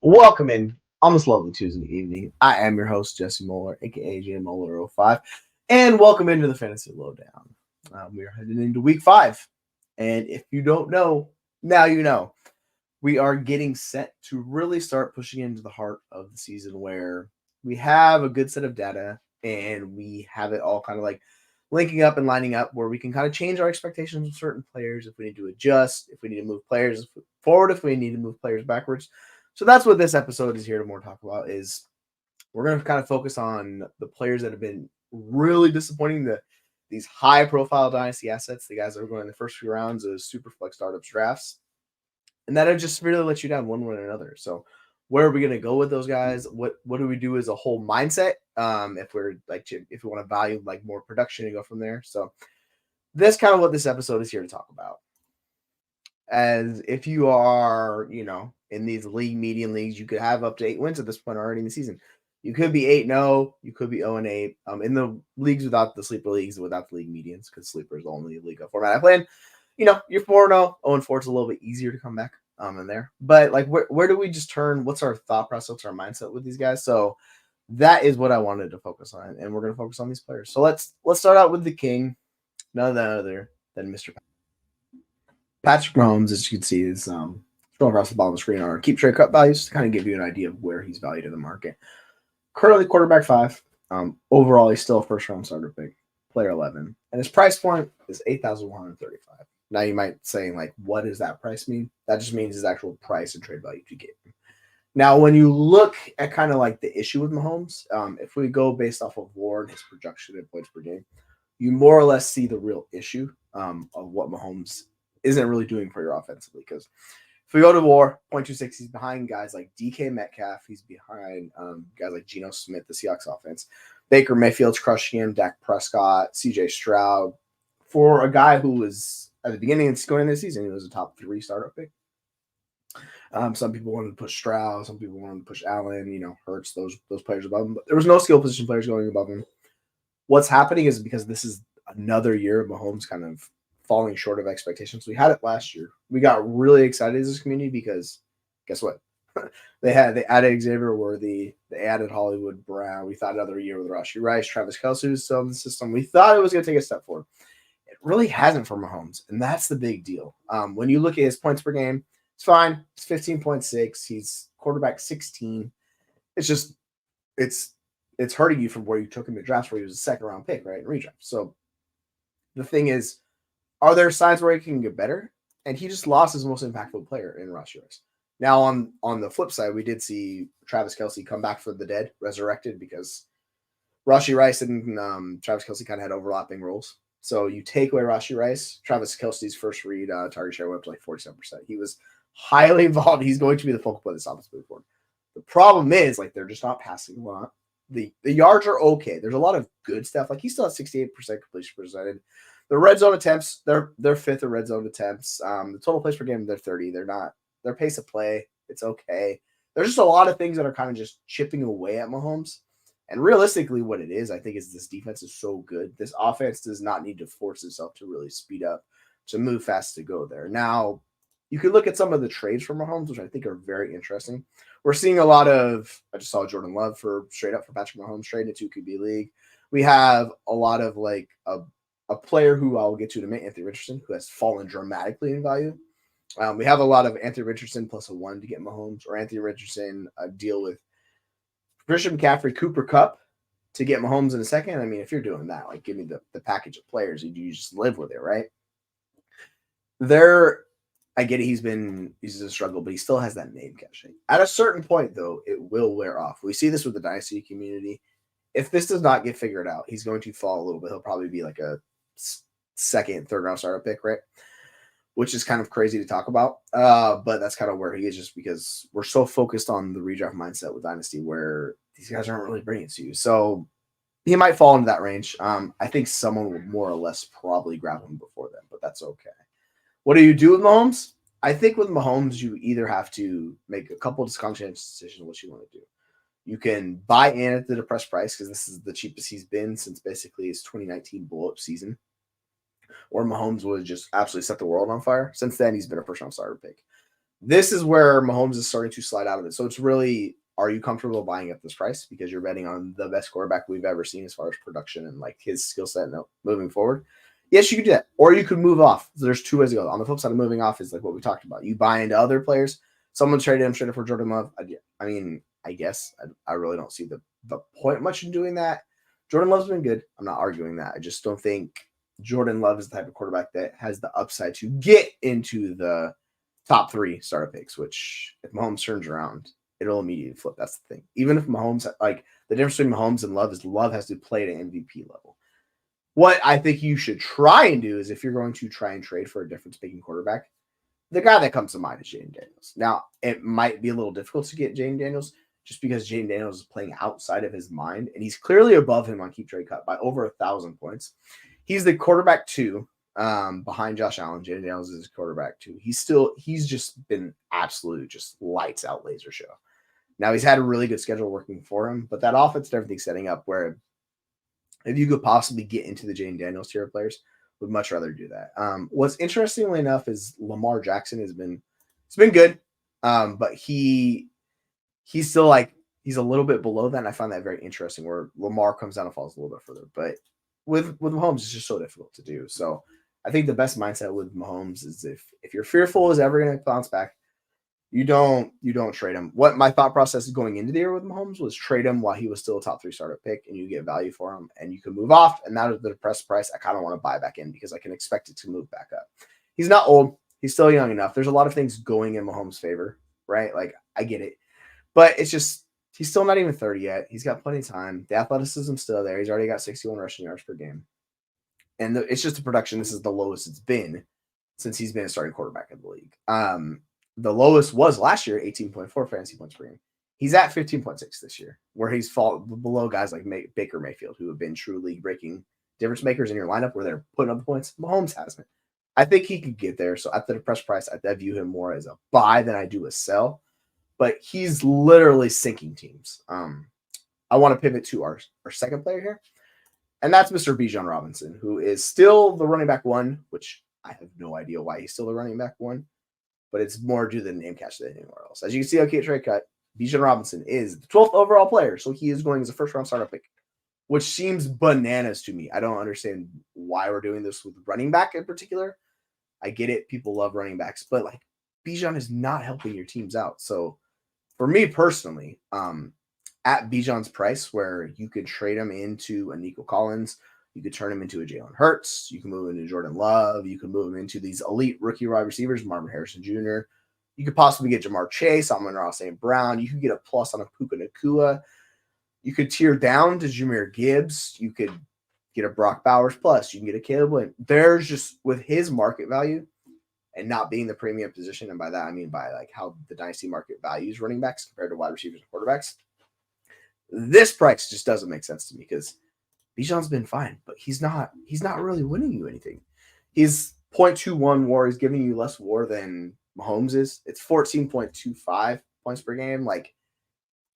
Welcome in on this lovely Tuesday evening. I am your host, Jesse Moeller, aka J Moeller05, and welcome into the Fantasy Lowdown. We are heading into week 5, and if you don't know, now you know. We are getting set to really start pushing into the heart of the season where we have a good set of data and we have it all kind of like linking up and lining up where we can kind of change our expectations of certain players if we need to adjust, if we need to move players forward, if we need to move players backwards. So that's what this episode is here to more talk about is we're going to kind of focus on the players that have been really disappointing, these high profile dynasty assets, the guys that are going in the first few rounds of super flex startups drafts, and that'll just really let you down one way or another. So where are we going to go with those guys? What do we do as a whole mindset? If we're like, if we want to value like more production and go from there. So that's kind of what this episode is here to talk about. As if you are, in these league median leagues, you could have up to 8 wins at this point already in the season. You could be 8-0, you could be 0-8. In the leagues without the sleeper leagues, without the league medians, because sleeper is the only league format I play in. You're 4-0, 0-4. It's a little bit easier to come back in there. But like, where do we just turn? What's our thought process? What's our mindset with these guys? So that is what I wanted to focus on, and we're going to focus on these players. So let's start out with the king, none other than Mr. Patrick Mahomes, as you can see, is scrolling across the bottom of the screen are keep trade cut values to kind of give you an idea of where he's valued in the market. Currently quarterback 5. Overall, he's still a first round starter pick, player 11, and his price point is $8,135. Now you might say, like, what does that price mean? That just means his actual price and trade value to get him. Now, when you look at kind of like the issue with Mahomes, if we go based off of WAR and his production and points per game, you more or less see the real issue of what Mahomes isn't really doing for your offensively. Because if we go to WAR, 0.26, he's behind guys like DK Metcalf. He's behind guys like Geno Smith, the Seahawks offense. Baker Mayfield's crushing him. Dak Prescott, CJ Stroud. For a guy who was, at the beginning of going into the season, he was a top 3 startup pick. Some people wanted to push Stroud. Some people wanted to push Allen, Hurts, those players above him. But there was no skill position players going above him. What's happening is because this is another year of Mahomes kind of falling short of expectations. We had it last year. We got really excited as a community because guess what? they added Xavier Worthy, they added Hollywood Brown. We thought another year with Rashee Rice, Travis Kelce was still in the system. We thought it was going to take a step forward. It really hasn't for Mahomes, and that's the big deal. When you look at his points per game, it's fine. It's 15.6. He's quarterback 16. It's just it's hurting you from where you took him in drafts where he was a second round pick, right? In redraft. So the thing is, are there signs where he can get better? And he just lost his most impactful player in Rashee Rice. Now, on the flip side, we did see Travis Kelce come back from the dead, resurrected, because Rashee Rice and Travis Kelce kind of had overlapping roles. So you take away Rashee Rice, Travis Kelce's first read target share went up to like 47%. He was highly involved. He's going to be the focal point of this offense moving forward. The problem is, like, they're just not passing a lot. The yards are okay. There's a lot of good stuff. Like, he still has 68% completion percentage. The red zone attempts, they're fifth in red zone attempts. The total plays per game, they're 30. They're not. Their pace of play, it's okay. There's just a lot of things that are kind of just chipping away at Mahomes. And realistically, what it is, I think, is this defense is so good. This offense does not need to force itself to really speed up, to move fast to go there. Now, you can look at some of the trades for Mahomes, which I think are very interesting. We're seeing a lot of, I just saw Jordan Love for straight up for Patrick Mahomes trade in a 2 QB league. We have a lot of like a player who I'll get to in a minute, Anthony Richardson, who has fallen dramatically in value. We have a lot of Anthony Richardson plus a 1 to get Mahomes, or Anthony Richardson deal with Christian McCaffrey, Cooper Kupp to get Mahomes in a second. I mean, if you're doing that, like, give me the package of players. You just live with it, right? I get it. He's a struggle, but he still has that name cachet. At a certain point, though, it will wear off. We see this with the Dynasty community. If this does not get figured out, he's going to fall a little bit. He'll probably be like a second, third round starter pick, right? Which is kind of crazy to talk about. But that's kind of where he is, just because we're so focused on the redraft mindset with Dynasty where these guys aren't really bringing it to you. So he might fall into that range. I think someone will more or less probably grab him before then, but that's okay. What do you do with Mahomes? I think with Mahomes, you either have to make a couple of conscientious decisions what you want to do. You can buy in at the depressed price because this is the cheapest he's been since basically his 2019 blow-up season, or Mahomes would just absolutely set the world on fire. Since then, he's been a first-round starter pick. This is where Mahomes is starting to slide out of it. So it's really, are you comfortable buying at this price because you're betting on the best quarterback we've ever seen as far as production and like his skill set moving forward? Yes, you could do that. Or you could move off. So there's two ways to go. On the flip side of moving off is like what we talked about. You buy into other players. Someone traded him straight up for Jordan Love. I mean, I guess I really don't see the point much in doing that. Jordan Love's been good. I'm not arguing that. I just don't think Jordan Love is the type of quarterback that has the upside to get into the top 3 starter picks, which if Mahomes turns around, it'll immediately flip. That's the thing. Even if Mahomes, like the difference between Mahomes and Love is Love has to play at an MVP level. What I think you should try and do is if you're going to try and trade for a difference-making quarterback, the guy that comes to mind is Jaden Daniels. Now, it might be a little difficult to get Jaden Daniels just because Jaden Daniels is playing outside of his mind, and he's clearly above him on keep trade cut by over 1,000 points. He's the quarterback 2 behind Josh Allen. Jaden Daniels is quarterback 2. He's just been absolute just lights out laser show. Now, he's had a really good schedule working for him, but that offense and everything setting up where if you could possibly get into the Jaden Daniels tier of players, would much rather do that. What's interestingly enough is Lamar Jackson it's been good, but he's still like he's a little bit below that, and I find that very interesting. Where Lamar comes down and falls a little bit further, but with Mahomes, it's just so difficult to do. So I think the best mindset with Mahomes is if you're fearful is ever going to bounce back, you don't trade him. What my thought process going into the year with Mahomes was trade him while he was still a top 3 starter pick, and you get value for him, and you can move off. And that is the depressed price. I kind of want to buy back in because I can expect it to move back up. He's not old. He's still young enough. There's a lot of things going in Mahomes' favor, right? Like I get it, but it's just he's still not even 30 yet. He's got plenty of time. The athleticism's still there. He's already got 61 rushing yards per game, and it's just the production. This is the lowest it's been since he's been a starting quarterback in the league. The lowest was last year, 18.4 fantasy points per game. He's at 15.6 this year, where he's fallen below guys like Baker Mayfield, who have been true league-breaking difference makers in your lineup where they're putting up the points. Mahomes hasn't. I think he could get there. So at the depressed price, I view him more as a buy than I do a sell. But he's literally sinking teams. I want to pivot to our second player here, and that's Mr. Bijan Robinson, who is still the running back 1, which I have no idea why he's still the running back 1. But it's more due to the name catch than anywhere else. As you can see, okay, trade cut. Bijan Robinson is the 12th overall player, so he is going as a first-round startup pick, which seems bananas to me. I don't understand why we're doing this with running back in particular. I get it. People love running backs, but like Bijan is not helping your teams out. So for me personally, at Bijan's price where you could trade him into a Nico Collins, you could turn him into a Jalen Hurts. You can move him into Jordan Love. You can move him into these elite rookie wide receivers, Marvin Harrison Jr. You could possibly get Jamar Chase, Amon-Ra St. Brown. You could get a plus on a Puka Nacua. You could tier down to Jahmyr Gibbs. You could get a Brock Bowers plus. You can get a Caleb Williams. There's just, with his market value and not being the premium position, and by that I mean by like how the dynasty market values running backs compared to wide receivers and quarterbacks, this price just doesn't make sense to me because Bijan's been fine, but he's not really winning you anything. He's 0.21 WAR. He's giving you less WAR than Mahomes is. It's 14.25 points per game. Like,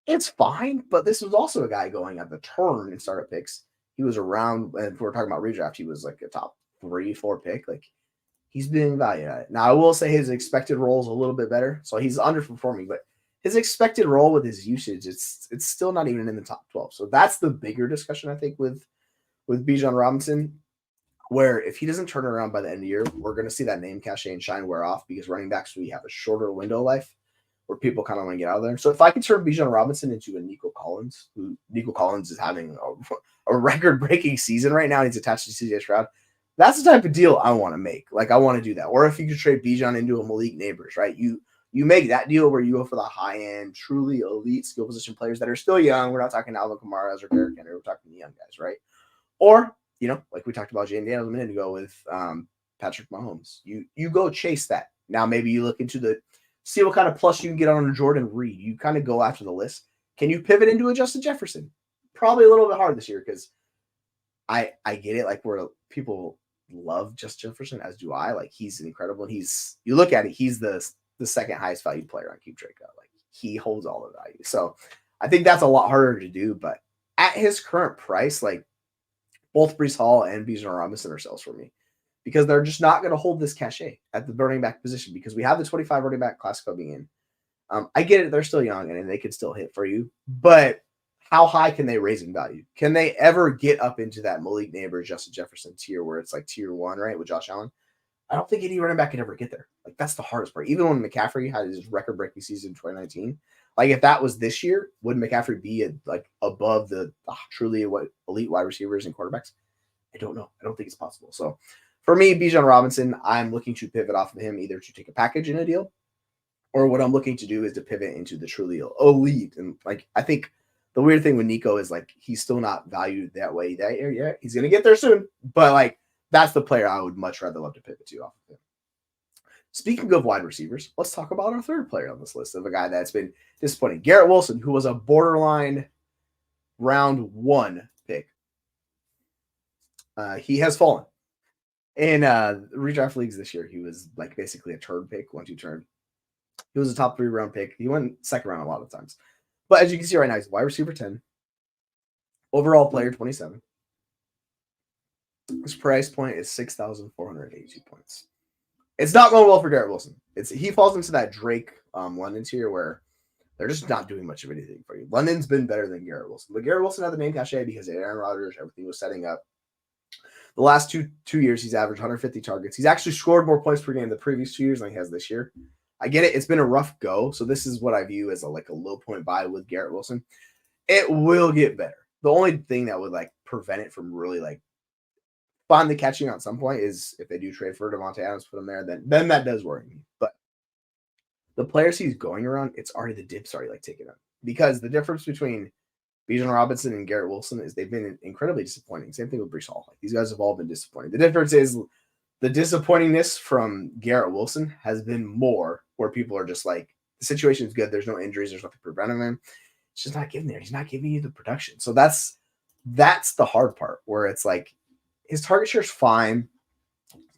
it's fine, but this was also a guy going at the turn in startup picks. He was around, and if we're talking about redraft, he was like a top 3-4 pick. Like, he's being valued at it. Now, I will say his expected role is a little bit better, so he's underperforming, but his expected role with his usage, it's still not even in the top 12. So that's the bigger discussion, I think, with Bijan Robinson, where if he doesn't turn around by the end of the year, we're going to see that name cachet and shine wear off because running backs, we have a shorter window of life where people kind of want to get out of there. So if I can turn Bijan Robinson into a Nico Collins, who Nico Collins is having a record-breaking season right now, he's attached to CJ Stroud, that's the type of deal I want to make. Like, I want to do that. Or if you could trade Bijan into a Malik Neighbors, right? You make that deal where you go for the high-end, truly elite skill position players that are still young. We're not talking Alvin Kamara or Derrick Henry. We're talking the young guys, right? Or, like we talked about Jaden Daniels a minute ago with Patrick Mahomes. You go chase that. Now maybe you look into see what kind of plus you can get on a Jordan Reed. You kind of go after the list. Can you pivot into a Justin Jefferson? Probably a little bit hard this year because I get it. Like, where people love Justin Jefferson, as do I. Like, he's incredible. And you look at it, he's the second highest valued player on Keep Trade Cut. Like, he holds all the value. So I think that's a lot harder to do. But at his current price, like, both Breece Hall and Bijan Robinson are sells for me. because they're just not going to hold this cachet at the running back position because we have the 25 running back class coming in. I get it. They're still young and they could still hit for you, but how high can they raise in value? Can they ever get up into that Malik Neighbors, Justin Jefferson tier where it's like tier 1, right, with Josh Allen? I don't think any running back can ever get there. Like, that's the hardest part. Even when McCaffrey had his record-breaking season in 2019, like, if that was this year, would McCaffrey be above the truly elite wide receivers and quarterbacks? I don't know. I don't think it's possible. So, for me, Bijan Robinson, I'm looking to pivot off of him either to take a package in a deal, or what I'm looking to do is to pivot into the truly elite. And like, I think the weird thing with Nico is like he's still not valued that way. Yeah, he's gonna get there soon, but like that's the player I would much rather love to pivot to off of him. Speaking of wide receivers, let's talk about our third player on this list of a guy that's been disappointing. Garrett Wilson, who was a borderline round 1 pick. He has fallen. In redraft leagues this year, he was like basically a turn pick, 1-2 turn. He was a top 3 round pick. He went second round a lot of times. But as you can see right now, he's wide receiver 10. Overall player 27. His price point is 6,482 points. It's not going well for Garrett Wilson. He falls into that Drake London tier where they're just not doing much of anything for you. London's been better than Garrett Wilson. But Garrett Wilson had the name cachet because of Aaron Rodgers, everything was setting up. The last two years, he's averaged 150 targets. He's actually scored more points per game the previous 2 years than he has this year. I get it. It's been a rough go. So this is what I view as a low point buy with Garrett Wilson. It will get better. The only thing that would prevent it from really finally catching on at some point is if they do trade for Devontae Adams, put him there, then that does worry me. But the players he's going around, it's already the dip's already taken up. Because the difference between Bijan Robinson and Garrett Wilson is they've been incredibly disappointing. Same thing with Breece Hall. These guys have all been disappointing. The difference is the disappointingness from Garrett Wilson has been more where people are just the situation is good. There's no injuries. There's nothing preventing him. It's just not getting there. He's not giving you the production. So that's the hard part where it's his target share is fine.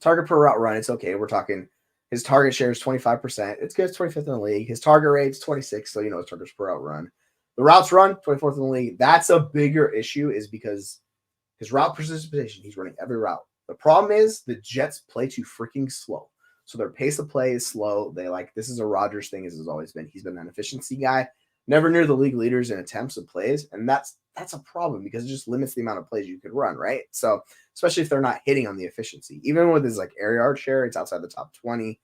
Target per route run, it's okay. We're talking his target share is 25%. It's good. It's 25th in the league. His target rate's 26. So, his targets per route run. The routes run, 24th in the league. That's a bigger issue is because his route participation, he's running every route. The problem is the Jets play too freaking slow. So their pace of play is slow. They this is a Rodgers thing as has always been. He's been an efficiency guy, never near the league leaders in attempts of plays. And that's a problem because it just limits the amount of plays you could run, right? So especially if they're not hitting on the efficiency. Even with his air yard share, it's outside the top 20.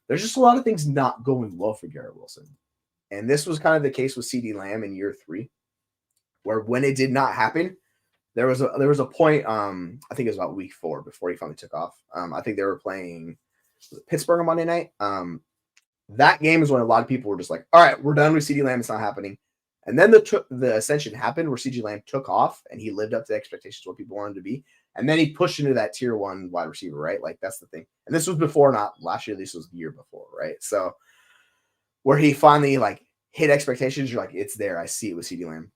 There's just a lot of things not going well for Garrett Wilson. And this was kind of the case with CeeDee Lamb in year 3, where when it did not happen, there was a point, I think it was about week 4 before he finally took off. I think they were playing Pittsburgh on Monday night. That game is when a lot of people were just all right, we're done with CeeDee Lamb. It's not happening. And then the ascension happened where CeeDee Lamb took off and he lived up to the expectations of what people wanted to be. And then he pushed into that tier 1 wide receiver, right? That's the thing. And this was before, not last year. This was the year before, right? So where he finally hit expectations, you're it's there. I see it with CeeDee Lamb.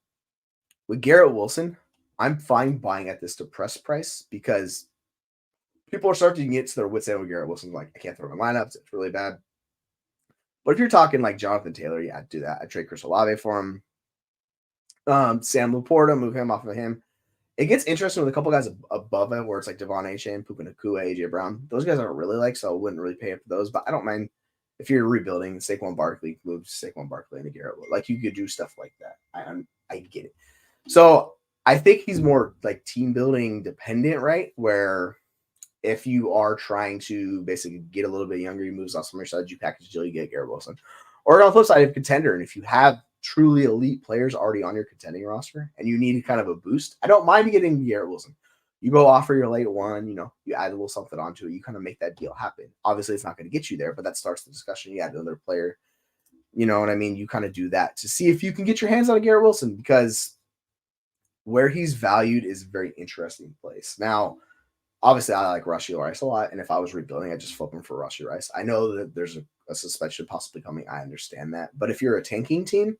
With Garrett Wilson, I'm fine buying at this depressed price because people are starting to get to their wits end with Garrett Wilson. I can't throw my lineups. It's really bad. But if you're talking Jonathan Taylor, yeah, I'd do that. I'd trade Chris Olave for him. Sam Laporta, move him off of him. It gets interesting with a couple guys above him where it's Devon Achane, Puka Nacua, AJ Brown. Those guys I don't really so I wouldn't really pay up for those. But I don't mind if you're rebuilding Saquon Barkley, move Saquon Barkley into Garrett. You could do stuff like that. I get it. So I think he's more team building dependent, right? Where if you are trying to basically get a little bit younger, you move off some of your side, you package deal, you get Garrett Wilson. Or on the flip side, if contender, and if you have truly elite players already on your contending roster and you need kind of a boost, I don't mind getting Garrett Wilson. You go offer your late one, you add a little something onto it, you kind of make that deal happen. Obviously, it's not going to get you there, but that starts the discussion. You add another player, you know what I mean? You kind of do that to see if you can get your hands on a Garrett Wilson because where he's valued is a very interesting place. Now, obviously, I like Rashee Rice a lot, and if I was rebuilding, I'd just flip him for Rashee Rice. I know that there's a suspension possibly coming. I understand that. But if you're a tanking team,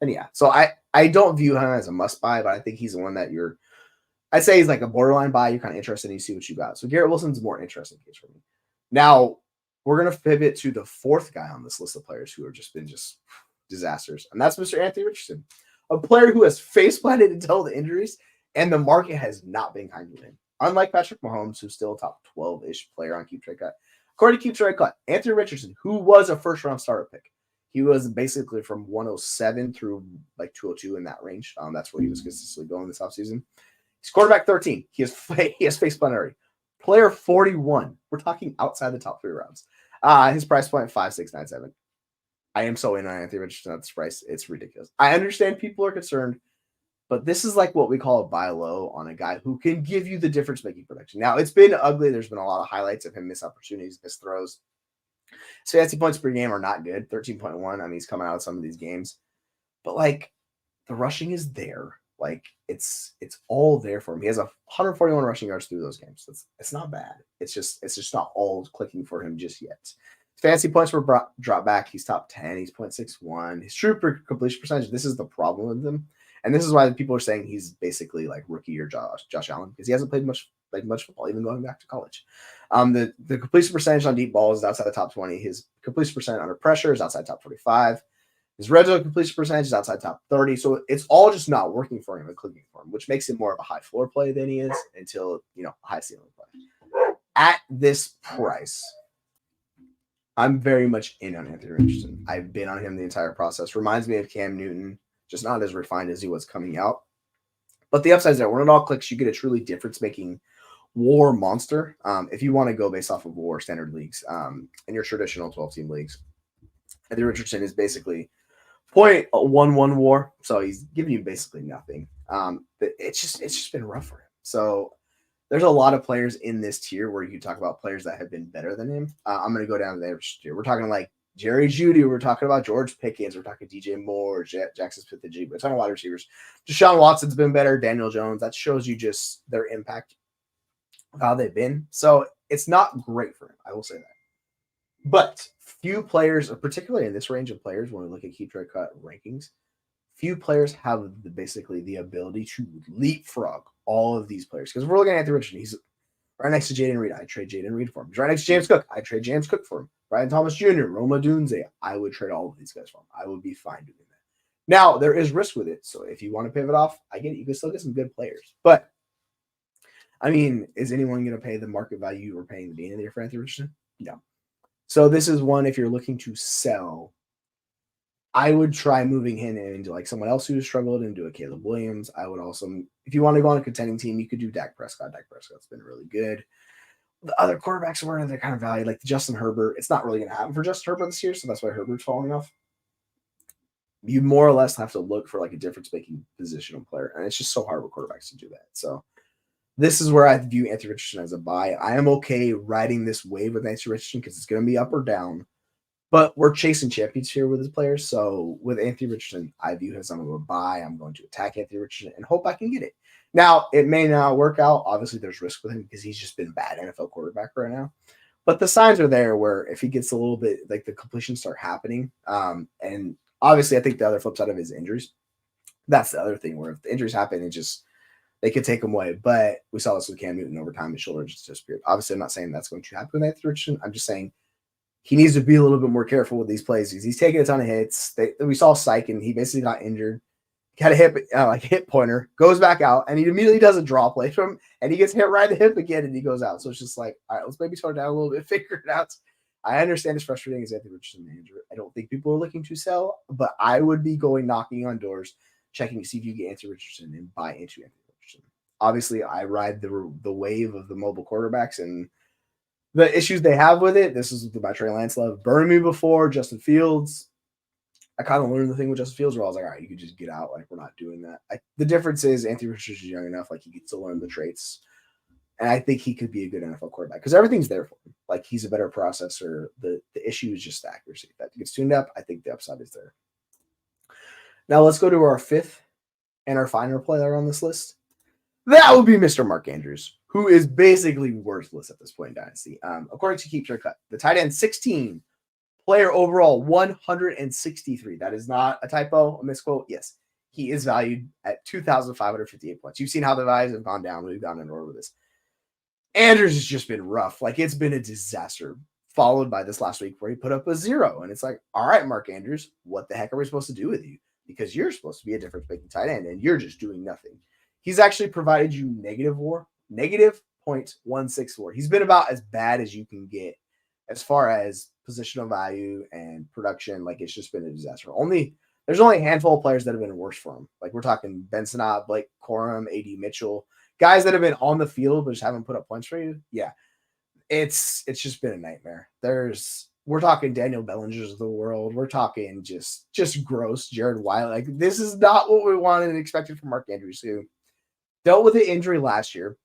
then yeah. So I don't view him as a must-buy, but I think he's the one that I'd say he's a borderline buy. You're kind of interested and you see what you got. So Garrett Wilson's a more interesting case for me. Now, we're going to pivot to the 4th guy on this list of players who have just been disasters, and that's Mr. Anthony Richardson, a player who has face-planted until the injuries, and the market has not been kind to him. Unlike Patrick Mahomes, who's still a top 12-ish player on Keep Trade Cut, according to Keep Trade Cut, Anthony Richardson, who was a first-round starter pick, he was basically from 107 through like 202 in that range. That's where he was consistently going this offseason. He's quarterback 13. He has face spun already. Player 41. We're talking outside the top 3 rounds. His price point 5697. I am so in on Anthony Richardson at this price. It's ridiculous. I understand people are concerned, but this is like what we call a buy low on a guy who can give you the difference making production. Now, it's been ugly. There's been a lot of highlights of him miss opportunities, miss throws. His fantasy points per game are not good. 13.1. I mean, he's coming out of some of these games, but like the rushing is there. Like it's all there for him. He has 141 rushing yards through those games. It's not bad. It's just not all clicking for him just yet. His fantasy points were dropped back. He's top 10. He's 0.61. His true completion percentage. This is the problem with him, and this is why people are saying he's basically like rookie or Josh Allen, because he hasn't played much football, even going back to college. The completion percentage on deep balls is outside the top 20. His completion percent under pressure is outside top 45. His red zone completion percentage is outside top 30. So it's all just not working for him and clicking for him, which makes him more of a high floor play than he is until, high ceiling play. At this price, I'm very much in on Anthony Richardson. I've been on him the entire process. Reminds me of Cam Newton, just not as refined as he was coming out. But the upside's there. When it all clicks, you get a truly difference-making war monster. If you want to go based off of war standard leagues and your traditional 12-team leagues, Anthony Richardson is basically 0.11 war, so he's giving you basically nothing. But it's just been rough for him. So there's a lot of players in this tier where you can talk about players that have been better than him. I'm going to go down to the tier. We're talking like Jerry Jeudy. We're talking about George Pickens. We're talking DJ Moore, Jackson Smith-Njigba. We're talking wide receivers. Deshaun Watson's been better. Daniel Jones. That shows you just their impact of how they've been. So it's not great for him. I will say that. But few players, particularly in this range of players, when we look at Keep Trade Cut rankings, few players have basically the ability to leapfrog all of these players. Because we're looking at Anthony Richardson. He's right next to Jaden Reed. I trade Jaden Reed for him. He's right next to James Cook. I trade James Cook for him. Brian Thomas Jr., Roma Dunze. I would trade all of these guys for him. I would be fine doing that. Now, there is risk with it. So if you want to pivot off, I get it. You can still get some good players. But, I mean, is anyone going to pay the market value you were paying the beginning of the year for Anthony Richardson? No. So this is one, if you're looking to sell, I would try moving him into like someone else who struggled into a Caleb Williams. I would also, if you want to go on a contending team, you could do Dak Prescott. Dak Prescott's been really good. The other quarterbacks were in their kind of value, like Justin Herbert. It's not really going to happen for Justin Herbert this year, so that's why Herbert's falling off. You more or less have to look for like a difference-making positional player, and it's just so hard with quarterbacks to do that. So this is where I view Anthony Richardson as a buy. I am okay riding this wave with Anthony Richardson because it's going to be up or down. But we're chasing champions here with his players. So with Anthony Richardson, I view him as I'm going to buy. I'm going to attack Anthony Richardson and hope I can get it. Now, it may not work out. Obviously, there's risk with him because he's just been bad NFL quarterback right now. But the signs are there where if he gets a little bit, like the completions start happening. And obviously, I think the other flip side of his injuries. That's the other thing where if the injuries happen, they could take him away. But we saw this with Cam Newton over time. His shoulder just disappeared. Obviously, I'm not saying that's going to happen with Anthony Richardson. I'm just saying he needs to be a little bit more careful with these plays. He's taking a ton of hits. We saw Syke, and he basically got injured. He had a hip pointer, goes back out, and he immediately does a draw play from him, and he gets hit right in the hip again, and he goes out. So it's just like, all right, let's maybe slow down a little bit, figure it out. I understand it's frustrating as Anthony Richardson manager. I don't think people are looking to sell, but I would be going knocking on doors, checking to see if you get Anthony Richardson and buy into Anthony Richardson. Obviously, I ride the wave of the mobile quarterbacks and the issues they have with it. This is my Trey Lance love. Burned me before, Justin Fields. I kind of learned the thing with Justin Fields where I was like, all right, you can just get out. Like, we're not doing that. The difference is Anthony Richardson is young enough. Like, he gets to learn the traits. And I think he could be a good NFL quarterback because everything's there for him. Like, he's a better processor. The issue is just accuracy. If that gets tuned up, I think the upside is there. Now, let's go to our fifth and our final player on this list. That would be Mr. Mark Andrews, who is basically worthless at this point in Dynasty. According to Keep Trade Cut, the tight end 16, player overall 163. That is not a typo, a misquote. Yes, he is valued at 2,558 points. You've seen how the values have gone down. We've gone in order with this. Andrews has just been rough. Like, it's been a disaster, followed by this last week where he put up a 0. And it's like, all right, Mark Andrews, what the heck are we supposed to do with you? Because you're supposed to be a difference-making tight end, and you're just doing nothing. He's actually provided you negative WAR negative 0.164. He's been about as bad as you can get as far as positional value and production. Like, it's just been a disaster. There's only a handful of players that have been worse for him. Like, we're talking Bensonot, Blake Corum, AD Mitchell, guys that have been on the field but just haven't put up points for you. Yeah, it's just been a nightmare. We're talking Daniel Bellinger's of the world. We're talking just gross Jared Wiley. Like, this is not what we wanted and expected from Mark Andrews, who dealt with an injury last year.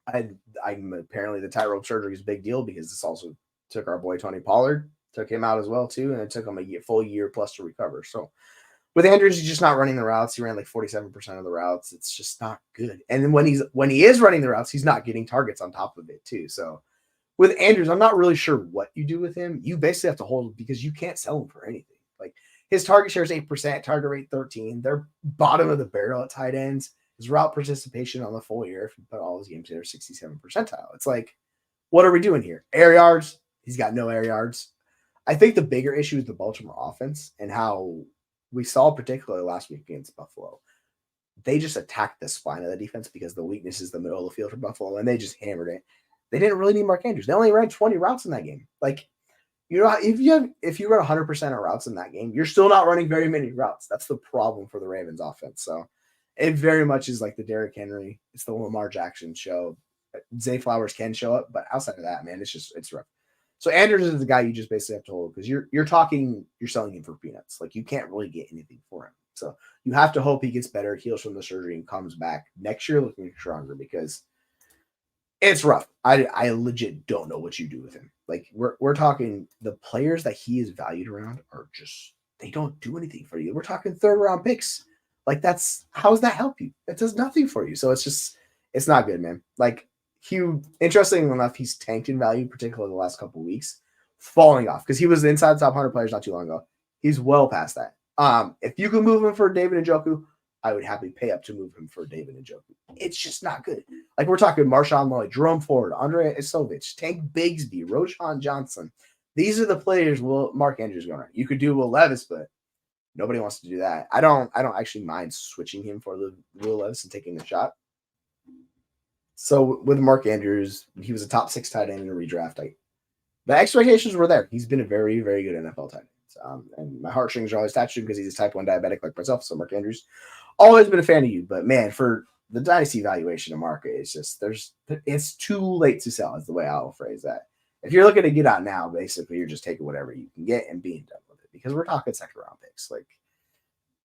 I'm apparently the tightrope surgery is a big deal because this also took our boy Tony Pollard, took him out as well too, and it took him a full year plus to recover. So with Andrews, he's just not running the routes. He ran like 47% of the routes. It's just not good. And then when he is running the routes, he's not getting targets on top of it too. So with Andrews, I'm not really sure what you do with him. You basically have to hold him because you can't sell him for anything. Like, his target share is 8%, target rate 13. They're bottom of the barrel at tight ends. His route participation on the full year, if you put all his games there, 67 percentile. It's like, what are we doing here? Air yards, he's got no air yards. I think the bigger issue is the Baltimore offense and how we saw, particularly last week against Buffalo. They just attacked the spine of the defense because the weakness is the middle of the field for Buffalo, and they just hammered it. They didn't really need Mark Andrews. They only ran 20 routes in that game. Like, if you run 100% of routes in that game, you're still not running very many routes. That's the problem for the Ravens offense. So it very much is like the Derrick Henry. It's the Lamar Jackson show. Zay Flowers can show up, but outside of that, man, it's rough. So Andrews is the guy you just basically have to hold because you're selling him for peanuts. Like, you can't really get anything for him. So you have to hope he gets better, heals from the surgery, and comes back next year looking stronger because it's rough. I legit don't know what you do with him. Like, we're talking the players that he is valued around are just, they don't do anything for you. We're talking 3rd round picks. Like, how does that help you? It does nothing for you. So it's not good, man. Like, interestingly enough, he's tanked in value, particularly the last couple of weeks, falling off because he was inside the top 100 players not too long ago. He's well past that. If you can move him for David Njoku, I would happily pay up to move him for David Njoku. It's just not good. Like, we're talking Marshawn Lloyd, Jerome Ford, Andre Isovich, Tank Bigsby, Roshan Johnson. These are the players Mark Andrews going to run. You could do Will Levis, but nobody wants to do that. I don't actually mind switching him for Will Levis and taking the shot. So with Mark Andrews, he was a top 6 tight end in a redraft. The expectations were there. He's been a very, very good NFL tight end. And my heartstrings are always attached to him because he's a type 1 diabetic like myself. So Mark Andrews, always been a fan of you. But man, for the dynasty valuation of market, it's too late to sell is the way I'll phrase that. If you're looking to get out now, basically you're just taking whatever you can get and being done with it because we're talking 2nd round picks. Like,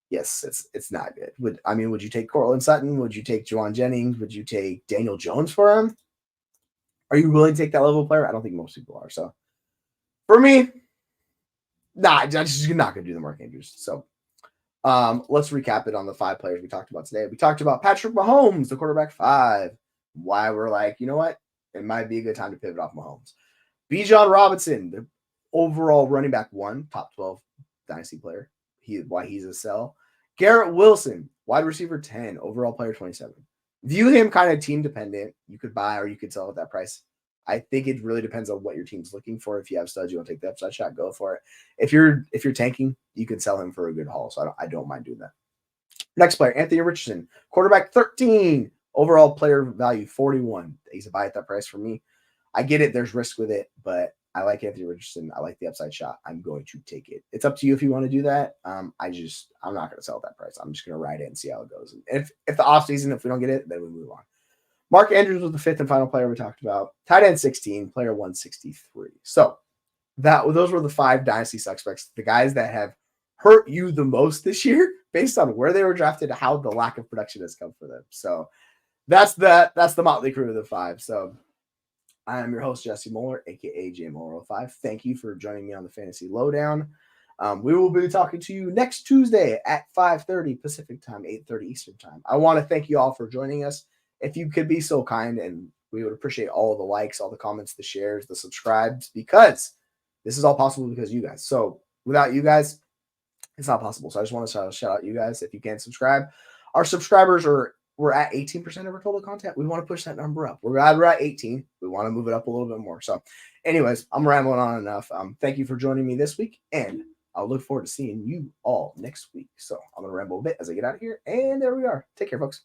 yes, it's not good. Would you take Cortland Sutton? Would you take Juwan Jennings? Would you take Daniel Jones for him? Are you willing to take that level of player? I don't think most people are. So for me, I'm just not going to do the Mark Andrews. So let's recap it on the 5 players we talked about today. We talked about Patrick Mahomes, the quarterback 5. Why we're like, you know what? It might be a good time to pivot off Mahomes. Bijan Robinson, the overall running back 1, top 12 dynasty player. Why he's a sell. Garrett Wilson, wide receiver 10, overall player 27. View him kind of team dependent. You could buy or you could sell at that price. I think it really depends on what your team's looking for. If you have studs, you want to take the upside shot, go for it. If you're tanking, you can sell him for a good haul. So I don't mind doing that. Next player, Anthony Richardson, quarterback 13, overall player value 41. He's a buy at that price for me. I get it. There's risk with it, but I like Anthony Richardson. I like the upside shot. I'm going to take it. It's up to you if you want to do that. I'm not going to sell at that price. I'm just going to ride it and see how it goes. And if the offseason, if we don't get it, then we move on. Mark Andrews was the 5th and final player we talked about. Tight end 16, player 163. So those were the 5 dynasty suspects, the guys that have hurt you the most this year based on where they were drafted, how the lack of production has come for them. So that's the motley crew of the 5. So I am your host, Jesse Moeller, aka JMoeller05. Thank you for joining me on the Fantasy Lowdown. We will be talking to you next Tuesday at 5:30 Pacific time, 8:30 Eastern time. I want to thank you all for joining us. If you could be so kind, and we would appreciate all the likes, all the comments, the shares, the subscribes, because this is all possible because of you guys. So without you guys, it's not possible. So I just want to shout out you guys. If you can subscribe, our subscribers we're at 18% of our total content. We want to push that number up. We're at 18. We want to move it up a little bit more. So anyways, I'm rambling on enough. Thank you for joining me this week, and I'll look forward to seeing you all next week. So I'm going to ramble a bit as I get out of here, and there we are. Take care, folks.